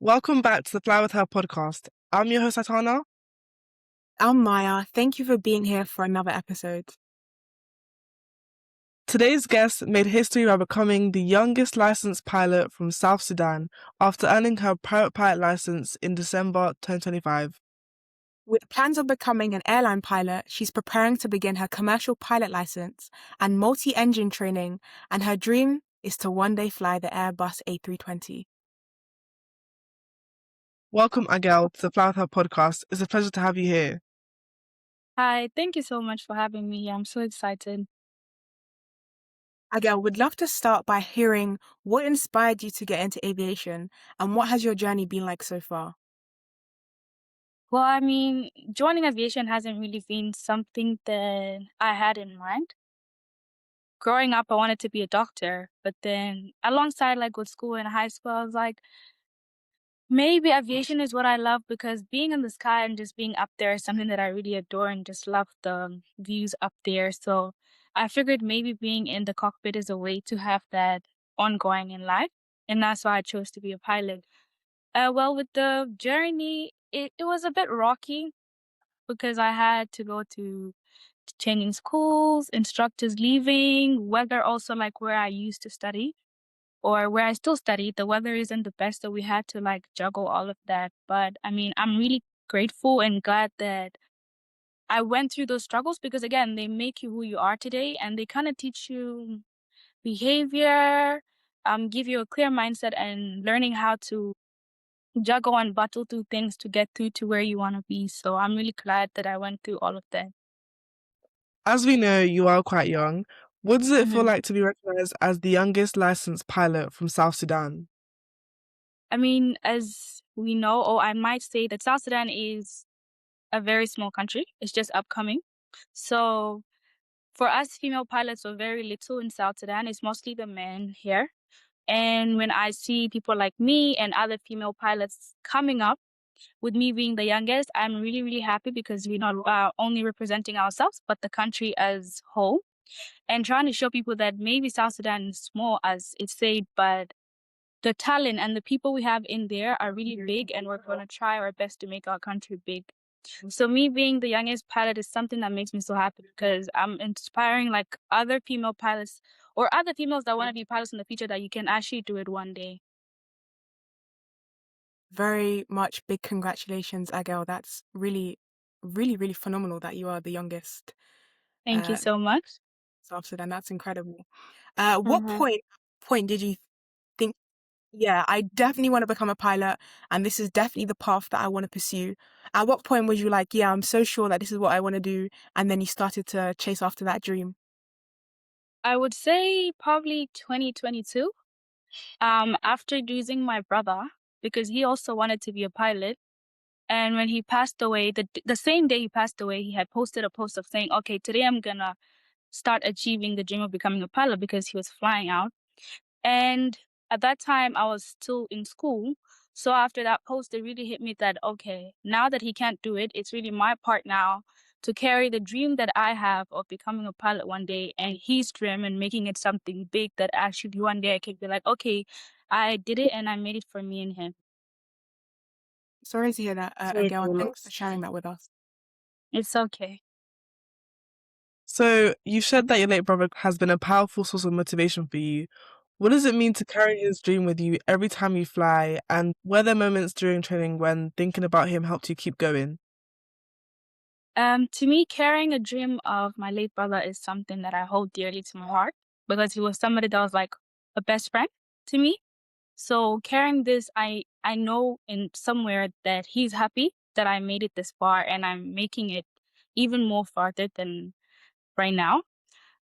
Welcome back to the Fly With Her podcast. I'm your host, Atana. I'm Maya. Thank you for being here for another episode. Today's guest made history by becoming the youngest licensed pilot from South Sudan after earning her private pilot license in December 2025. With plans of becoming an airline pilot, she's preparing to begin her commercial pilot license and multi-engine training, and her dream is to one day fly the Airbus A320. Welcome, Agel, to the Fly With Her podcast. It's a pleasure to have you here. Hi, thank you so much for having me. I'm so excited. Agel, would love to start by hearing what inspired you to get into aviation and what has your journey been like so far? Well, I mean, joining aviation hasn't really been something that I had in mind. Growing up, I wanted to be a doctor, but then alongside with school and high school, I was like, maybe aviation is what I love because being in the sky and just being up there is something that I really adore and just love the views up there. So I figured maybe being in the cockpit is a way to have that ongoing in life. And that's why I chose to be a pilot. Well, with the journey, it was a bit rocky because I had to go to changing schools, instructors leaving, weather also where I used to study or where I still study. The weather isn't the best, so we had to juggle all of that. But I mean, I'm really grateful and glad that I went through those struggles because again, they make you who you are today and they kind of teach you behavior, give you a clear mindset and learning how to juggle and battle through things to get through to where you want to be. So I'm really glad that I went through all of that. As we know, you are quite young. What does it feel Mhm. like to be recognized as the youngest licensed pilot from South Sudan? I mean, as we know, or I might say that South Sudan is a very small country. It's just upcoming. So for us female pilots, we're very little in South Sudan. It's mostly the men here. And when I see people like me and other female pilots coming up, with me being the youngest, I'm really, really happy because we're not only representing ourselves, but the country as whole. And trying to show people that maybe South Sudan is small, as it's said, but the talent and the people we have in there are really big, and we're going to try our best to make our country big. So me being the youngest pilot is something that makes me so happy because I'm inspiring other female pilots or other females that want to be pilots in the future that you can actually do it one day. Very much big congratulations, Agel. That's really, really, really phenomenal that you are the youngest. Thank you Uh, so much. South Sudan. That's incredible. What Mm-hmm. point did you think, yeah, I definitely want to become a pilot, and this is definitely the path that I want to pursue? At what point was you like, yeah, I'm so sure that this is what I want to do, and then you started to chase after that dream? I would say probably 2022. After losing my brother, because he also wanted to be a pilot. And when he passed away, the same day he passed away, he had posted a post of saying, okay, today I'm gonna start achieving the dream of becoming a pilot because he was flying out. And at that time, I was still in school. So after that post, it really hit me that, okay, now that he can't do it, it's really my part now to carry the dream that I have of becoming a pilot one day and his dream and making it something big that actually one day I could be like, okay, I did it and I made it for me and him. Sorry to hear that, Agel, and thanks for sharing that with us. It's okay. So, you said that your late brother has been a powerful source of motivation for you. What does it mean to carry his dream with you every time you fly? And were there moments during training when thinking about him helped you keep going? To me, carrying a dream of my late brother is something that I hold dearly to my heart because he was somebody that was like a best friend to me. So carrying this, I know in somewhere that he's happy that I made it this far and I'm making it even more farther than right now.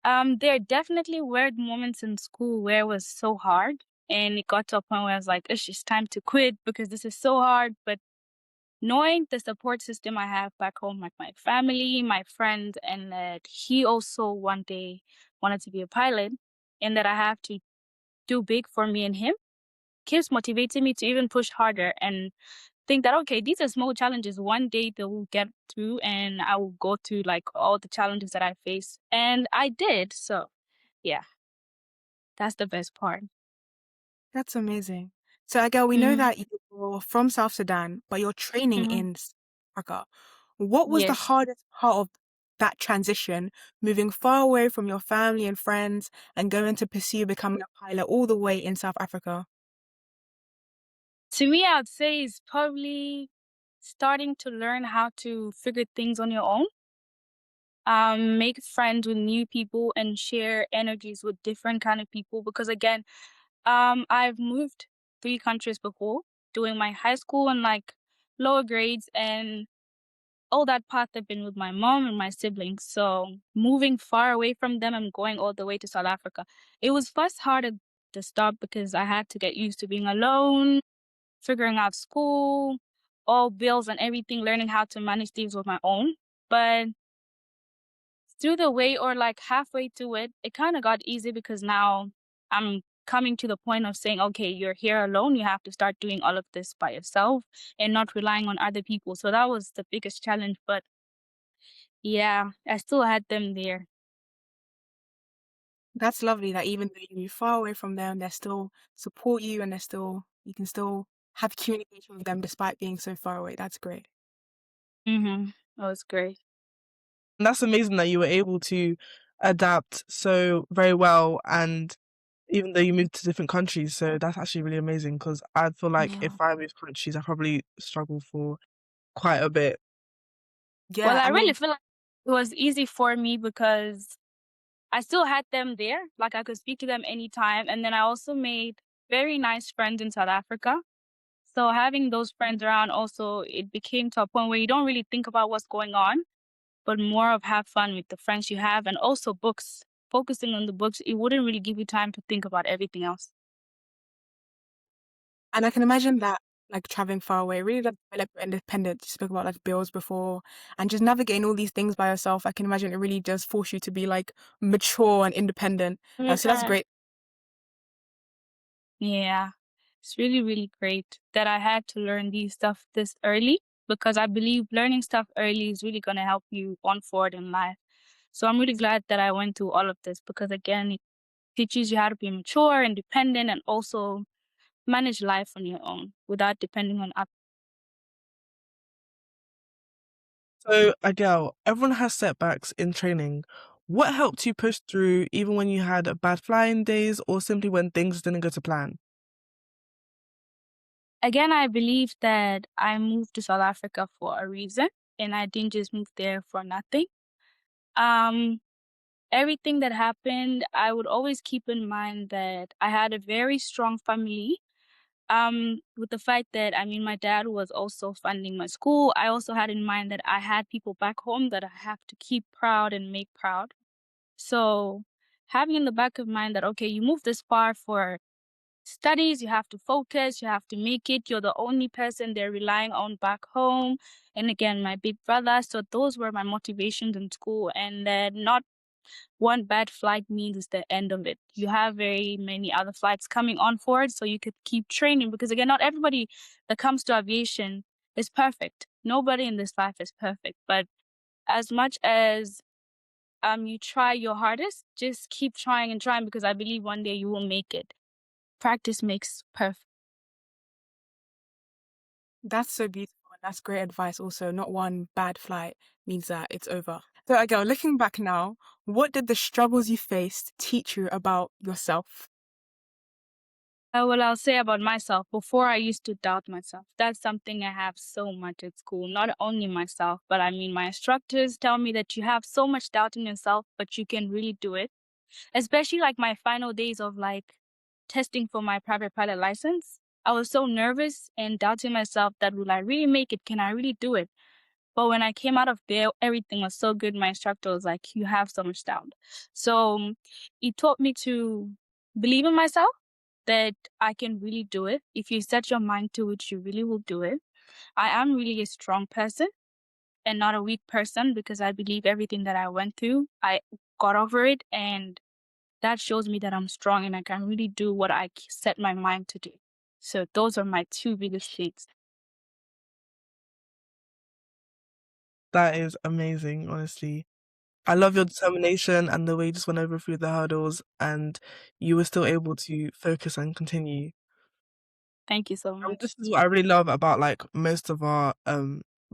There definitely were moments in school where it was so hard and it got to a point where I was like, it's just time to quit because this is so hard. But knowing the support system I have back home, like my family, my friends, and that he also one day wanted to be a pilot and that I have to do big for me and him keeps motivating me to even push harder and think that, okay, these are small challenges. One day they will get through and I will go through all the challenges that I face. And I did. So yeah, that's the best part. That's amazing. So, Agel, we know Mm-hmm. that you're from South Sudan, but you're training Mm-hmm. in South Africa. What was the Yes. hardest part of that transition, moving far away from your family and friends and going to pursue becoming a pilot all the way in South Africa? To me, I would say is probably starting to learn how to figure things on your own. Make friends with new people and share energies with different kind of people. Because again, I've moved 3 countries before, doing my high school and like lower grades, and all that path I've been with my mom and my siblings. So moving far away from them and going all the way to South Africa, it was first harder to stop because I had to get used to being alone, figuring out school, all bills and everything, learning how to manage things with my own. But through the way or like halfway to it, it kind of got easy because now I'm coming to the point of saying, okay, you're here alone. You have to start doing all of this by yourself and not relying on other people. So that was the biggest challenge. But yeah, I still had them there. That's lovely that even though you move far away from them, they still support you and you can still have communication with them despite being so far away. That's great. Mm-hmm. That was great. And that's amazing that you were able to adapt so very well, and even though you moved to different countries, so that's actually really amazing because I feel like Yeah. if I moved countries, I probably struggle for quite a bit. Well, Yeah, I I really mean, feel like it was easy for me because I still had them there. Like I could speak to them anytime. And then I also made very nice friends in South Africa. So having those friends around also, it became to a point where you don't really think about what's going on, but more of have fun with the friends you have and also books. Focusing on the books, it wouldn't really give you time to think about everything else. and I can imagine that like traveling far away really does develop your independence. You spoke about like bills before and just navigating all these things by yourself. I can imagine it really does force you to be like mature and independent. So that's Yeah. great. Yeah. It's really, really great that I had to learn these stuff this early because I believe learning stuff early is really going to help you on forward in life. So I'm really glad that I went through all of this because again, it teaches you how to be mature, independent, and also manage life on your own without depending on others. So, Adele, everyone has setbacks in training. What helped you push through even when you had bad flying days or simply when things didn't go to plan? Again, I believe that I moved to South Africa for a reason and I didn't just move there for nothing. Um, Everything that happened, I would always keep in mind that I had a very strong family. With the fact that I mean my dad was also funding my school, I also had in mind that I had people back home that I have to keep proud and make proud. So having in the back of mind that okay, you moved this far for studies, you have to focus, you have to make it. You're the only person they're relying on back home. And again, my big brother. So those were my motivations in school. And then not one bad flight means the end of it. You have very many other flights coming on forward, so you could keep training because again, not everybody that comes to aviation is perfect. Nobody in this life is perfect, but as much as you try your hardest, just keep trying and trying because I believe one day you will make it. Practice makes perfect. That's so beautiful. And that's great advice. Also, not one bad flight means that it's over. So, again, looking back now, what did the struggles you faced teach you about yourself? What I'll say about myself, before I used to doubt myself. That's something I have so much at school. Not only myself, but I mean, my instructors tell me that you have so much doubt in yourself, but you can really do it. Especially like my final days of like testing for my private pilot license. I was so nervous and doubting myself that will I really make it? Can I really do it? But when I came out of there, everything was so good. My instructor was like, you have so much doubt. So it taught me to believe in myself that I can really do it. If you set your mind to it, you really will do it. I am really a strong person and not a weak person because I believe everything that I went through, I got over it. And that shows me that I'm strong and I can really do what I set my mind to do. So those are my two biggest things. That is amazing, honestly. I love your determination and the way you just went over through the hurdles and you were still able to focus and continue. Thank you so And much. this is what I really love about like most of our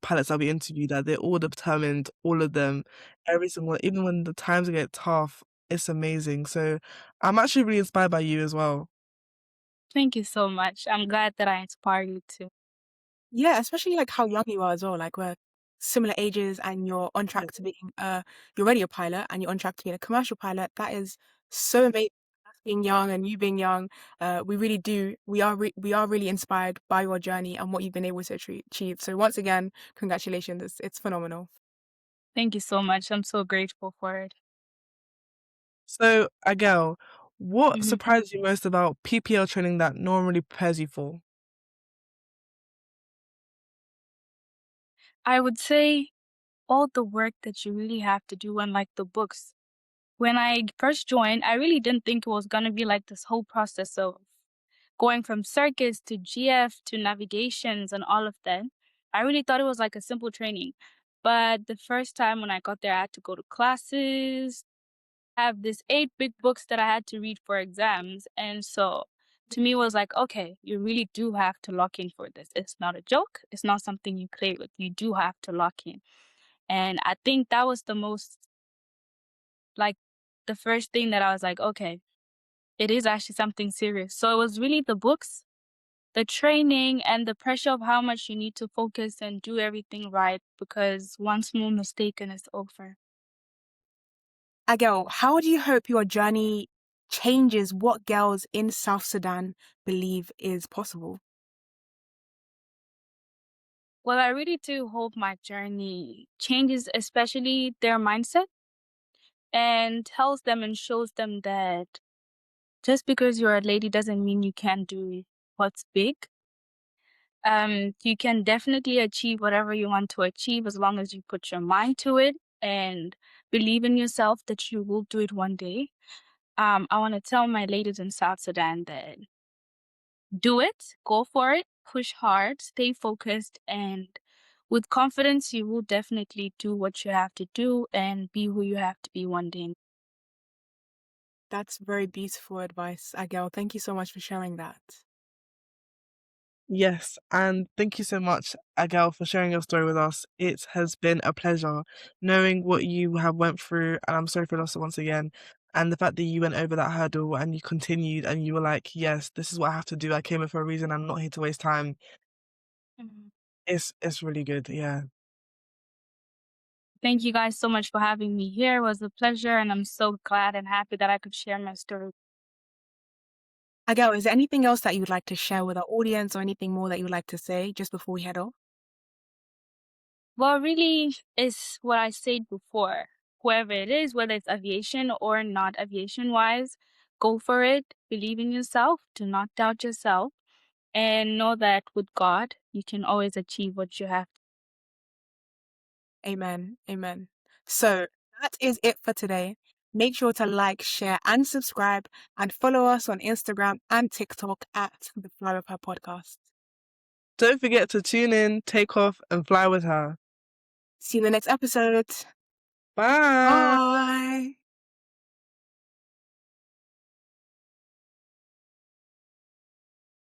pilots that we interview, that they're all determined, all of them, every single one, even when the times get tough, it's amazing. So I'm actually really inspired by you as well. Thank you so much. I'm glad that I inspire you too. Yeah, especially like how young you are as well. Like we're similar ages and you're on Yeah. track to being you're already a pilot and you're on track to being a commercial pilot. That is so amazing. Us being young and you being young, we really do. We are really inspired by your journey and what you've been able to achieve. So once again, congratulations. It's phenomenal. Thank you so much. I'm so grateful for it. So, Agel, what Mhm. surprised you most about PPL training that no one really prepares you for? I would say all the work that you really have to do and like the books. When I first joined, I really didn't think it was gonna be like this whole process of going from circus to GF to navigations and all of that. I really thought it was like a simple training. But the first time when I got there, I had to go to classes, have this 8 big books that I had to read for exams. And so to me it was like, okay, you really do have to lock in for this. It's not a joke. It's not something you play with. You do have to lock in. And I think that was the most like the first thing that I was like, okay, it is actually something serious. So it was really the books, the training, and the pressure of how much you need to focus and do everything right because one small mistake and it's over. Agel, how do you hope your journey changes what girls in South Sudan believe is possible? Well, I really do hope my journey changes, especially their mindset, and tells them and shows them that just because you're a lady doesn't mean you can't do what's big. You can definitely achieve whatever you want to achieve as long as you put your mind to it and believe in yourself that you will do it one day. I want to tell my ladies in South Sudan that do it, go for it, push hard, stay focused, and with confidence, you will definitely do what you have to do and be who you have to be one day. That's very beautiful advice, Agel. Thank you so much for sharing that. Yes, and thank you so much, Agel, for sharing your story with us. It has been a pleasure knowing what you have went through, and I'm sorry for loss once again. And the fact that you went over that hurdle and you continued and you were like, yes, this is what I have to do. I came here for a reason. I'm not here to waste time. Mhm. It's really good. Yeah. Thank you guys so much for having me here. It was a pleasure, and I'm so glad and happy that I could share my story. Agel, is there anything else that you'd like to share with our audience or anything more that you'd like to say just before we head off? Well, really, is what I said before. Whoever it is, whether it's aviation or not aviation wise, go for it. Believe in yourself. Do not doubt yourself. And know that with God, you can always achieve what you have. Amen. Amen. So that is it for today. Make sure to like, share, and subscribe, and follow us on Instagram and TikTok at the Fly With Her Podcast. Don't forget to tune in, take off, and fly with her. See you in the next episode. Bye. Bye.